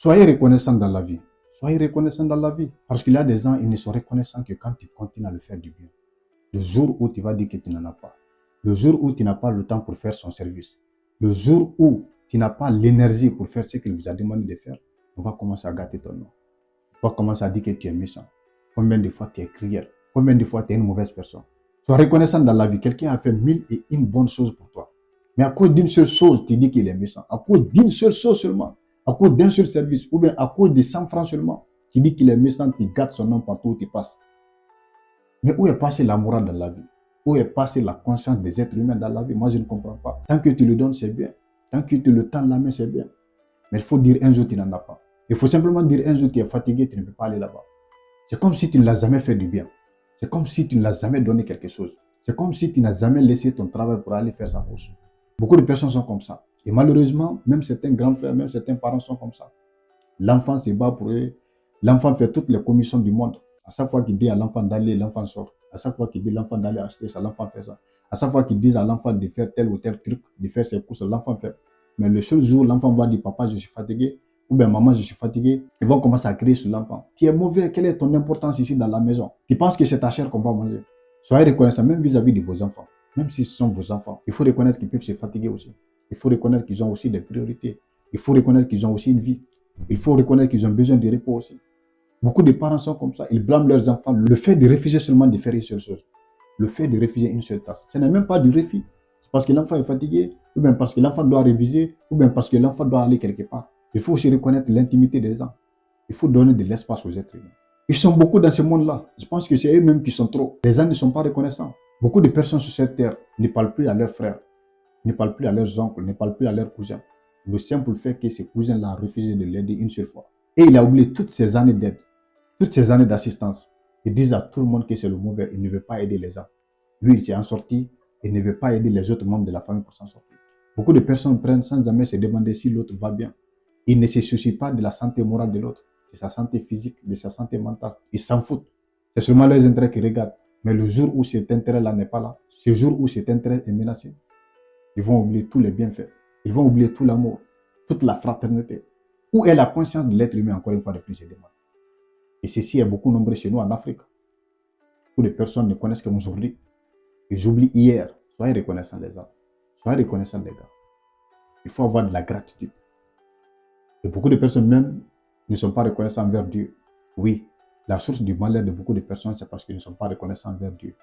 Soyez reconnaissants dans la vie. Soyez reconnaissants dans la vie. Parce qu'il y a des gens, ils ne sont reconnaissants que quand tu continues à le faire du bien. Le jour où tu vas dire que tu n'en as pas. Le jour où tu n'as pas le temps pour faire son service. Le jour où tu n'as pas l'énergie pour faire ce qu'il vous a demandé de faire, on va commencer à gâter ton nom. On va commencer à dire que tu es méchant. Combien de fois tu es cruel? Combien de fois tu es une mauvaise personne? Sois reconnaissant dans la vie. Quelqu'un a fait 1001 bonnes choses pour toi. Mais à cause d'une seule chose, tu dis qu'il est méchant. À cause d'une seule chose seulement. À cause d'un seul service. Ou bien à cause de 100 francs seulement. Tu dis qu'il est méchant, tu gâtes son nom partout où tu passes. Mais où est passée la morale dans la vie? Où est passée la conscience des êtres humains dans la vie? Moi, je ne comprends pas. Tant que tu le donnes, c'est bien. Tant que tu le tends la main, c'est bien. Mais il faut dire un jour, tu n'en as pas. Il faut simplement dire un jour, tu es fatigué, tu ne peux pas aller là-bas. C'est comme si tu ne l'as jamais fait du bien. C'est comme si tu ne l'as jamais donné quelque chose. C'est comme si tu n'as jamais laissé ton travail pour aller faire sa course. Beaucoup de personnes sont comme ça. Et malheureusement, même certains grands frères, même certains parents sont comme ça. L'enfant se bat pour eux. L'enfant fait toutes les commissions du monde. À chaque fois qu'il dit à l'enfant d'aller, l'enfant sort. À chaque fois qu'il dit à l'enfant d'aller acheter ça, l'enfant fait ça. À chaque fois qu'il dit à l'enfant de faire tel ou tel truc, de faire ses courses, l'enfant fait. Mais le seul jour, l'enfant va dire, papa, je suis fatigué. Ou bien, maman, je suis fatigué. Ils vont commencer à crier sur l'enfant. Tu es mauvais, quelle est ton importance ici dans la maison? Tu penses que c'est ta chair qu'on va manger? Soyez reconnaissants, même vis-à-vis de vos enfants. Même si ce sont vos enfants, il faut reconnaître qu'ils peuvent se fatiguer aussi. Il faut reconnaître qu'ils ont aussi des priorités. Il faut reconnaître qu'ils ont aussi une vie. Il faut reconnaître qu'ils ont besoin de repos aussi. Beaucoup de parents sont comme ça. Ils blâment leurs enfants. Le fait de refuser seulement de faire une seule chose. Le fait de refuser une seule tâche. Ce n'est même pas du refus. C'est parce que l'enfant est fatigué, ou bien parce que l'enfant doit réviser, ou bien parce que l'enfant doit aller quelque part. Il faut aussi reconnaître l'intimité des gens. Il faut donner de l'espace aux êtres humains. Ils sont beaucoup dans ce monde-là. Je pense que c'est eux-mêmes qui sont trop. Les gens ne sont pas reconnaissants. Beaucoup de personnes sur cette terre ne parlent plus à leurs frères, ne parlent plus à leurs oncles, ne parlent plus à leurs cousins. Le simple fait que ces cousins-là ont refusé de l'aider une seule fois. Et il a oublié toutes ces années d'aide, toutes ces années d'assistance. Ils disent à tout le monde que c'est le mauvais, il ne veut pas aider les gens. Lui, il s'est en sorti, il ne veut pas aider les autres membres de la famille pour s'en sortir. Beaucoup de personnes prennent sans jamais se demander si l'autre va bien. Ils ne se soucient pas de la santé morale de l'autre, de sa santé physique, de sa santé mentale. Ils s'en foutent. C'est seulement leurs intérêts qu'ils regardent. Mais le jour où cet intérêt-là n'est pas là, ce jour où cet intérêt est menacé, ils vont oublier tous les bienfaits. Ils vont oublier tout l'amour, toute la fraternité. Où est la conscience de l'être humain, encore une fois de plus, je demande. Et ceci est beaucoup nombreux chez nous en Afrique, où les personnes ne connaissent qu'aujourd'hui. Ils oublient hier. Soyez reconnaissants les gens. Soyez reconnaissants les gars. Il faut avoir de la gratitude. Et beaucoup de personnes même ne sont pas reconnaissants envers Dieu. Oui, la source du malheur de beaucoup de personnes, c'est parce qu'ils ne sont pas reconnaissants envers Dieu.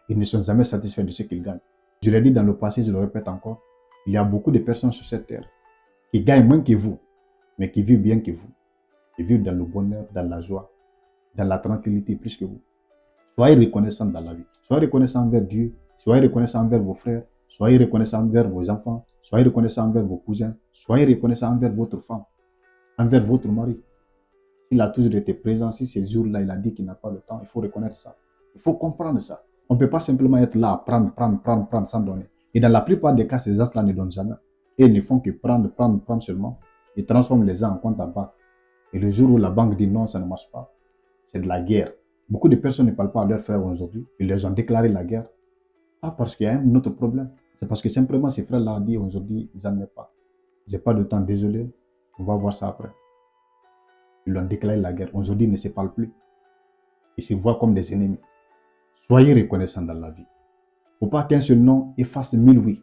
Ils ne sont jamais satisfaits de ce qu'ils gagnent. Je l'ai dit dans le passé, je le répète encore, il y a beaucoup de personnes sur cette terre qui gagnent moins que vous, mais qui vivent bien que vous. Qui vivent dans le bonheur, dans la joie, dans la tranquillité plus que vous. Soyez reconnaissants dans la vie. Soyez reconnaissants envers Dieu. Soyez reconnaissants envers vos frères. Soyez reconnaissants envers vos enfants. Soyez reconnaissants envers vos cousins. Soyez reconnaissants envers votre femme, envers votre mari. S'il a toujours été présent, si ces jours-là, il a dit qu'il n'a pas le temps, il faut reconnaître ça. Il faut comprendre ça. On ne peut pas simplement être là, prendre, sans donner. Et dans la plupart des cas, ces gens-là ne donnent jamais. Et ils ne font que prendre seulement. Ils transforment les gens en compte à banque. Et le jour où la banque dit non, ça ne marche pas, c'est de la guerre. Beaucoup de personnes ne parlent pas à leurs frères aujourd'hui. Ils leur ont déclaré la guerre. Pas parce qu'il y a un autre problème. C'est parce que simplement ces frères-là ont dit aujourd'hui, ils n'en ont pas. Ils n'ont pas de temps, désolé. On va voir ça après. Ils lui ont déclaré la guerre. Aujourd'hui, ils ne se parlent plus. Ils se voient comme des ennemis. Soyez reconnaissants dans la vie. Il ne faut pas qu'un seul nom efface 1000 oui.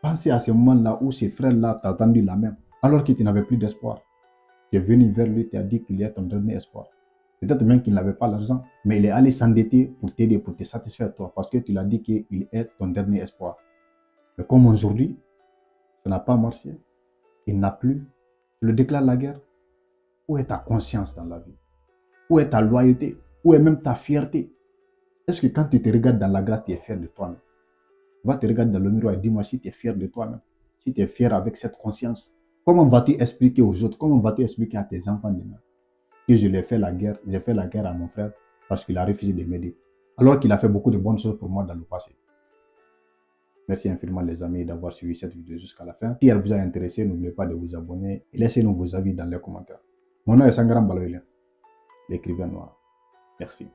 Pensez à ce moment-là où ces frères-là t'ont tendu la main, alors que tu n'avais plus d'espoir. Tu es venu vers lui, tu as dit qu'il est ton dernier espoir. Peut-être même qu'il n'avait pas l'argent, mais il est allé s'endetter pour t'aider, pour te satisfaire toi, parce que tu l'as dit qu'il est ton dernier espoir. Mais comme aujourd'hui, ça n'a pas marché, il n'a plus, tu le déclares la guerre. Où est ta conscience dans la vie? Où est ta loyauté? Où est même ta fierté? Est-ce que quand tu te regardes dans la glace, tu es fier de toi-même? Va te regarder dans le miroir et dis-moi si tu es fier de toi-même, si tu es fier avec cette conscience. Comment vas-tu expliquer aux autres, comment vas-tu expliquer à tes enfants demain que je lui ai fait la guerre, j'ai fait la guerre à mon frère parce qu'il a refusé de m'aider, alors qu'il a fait beaucoup de bonnes choses pour moi dans le passé. Merci infiniment les amis d'avoir suivi cette vidéo jusqu'à la fin. Si elle vous a intéressé, n'oubliez pas de vous abonner et laissez-nous vos avis dans les commentaires. Mon nom est Sangaram Baloyle, l'écrivain noir. Merci.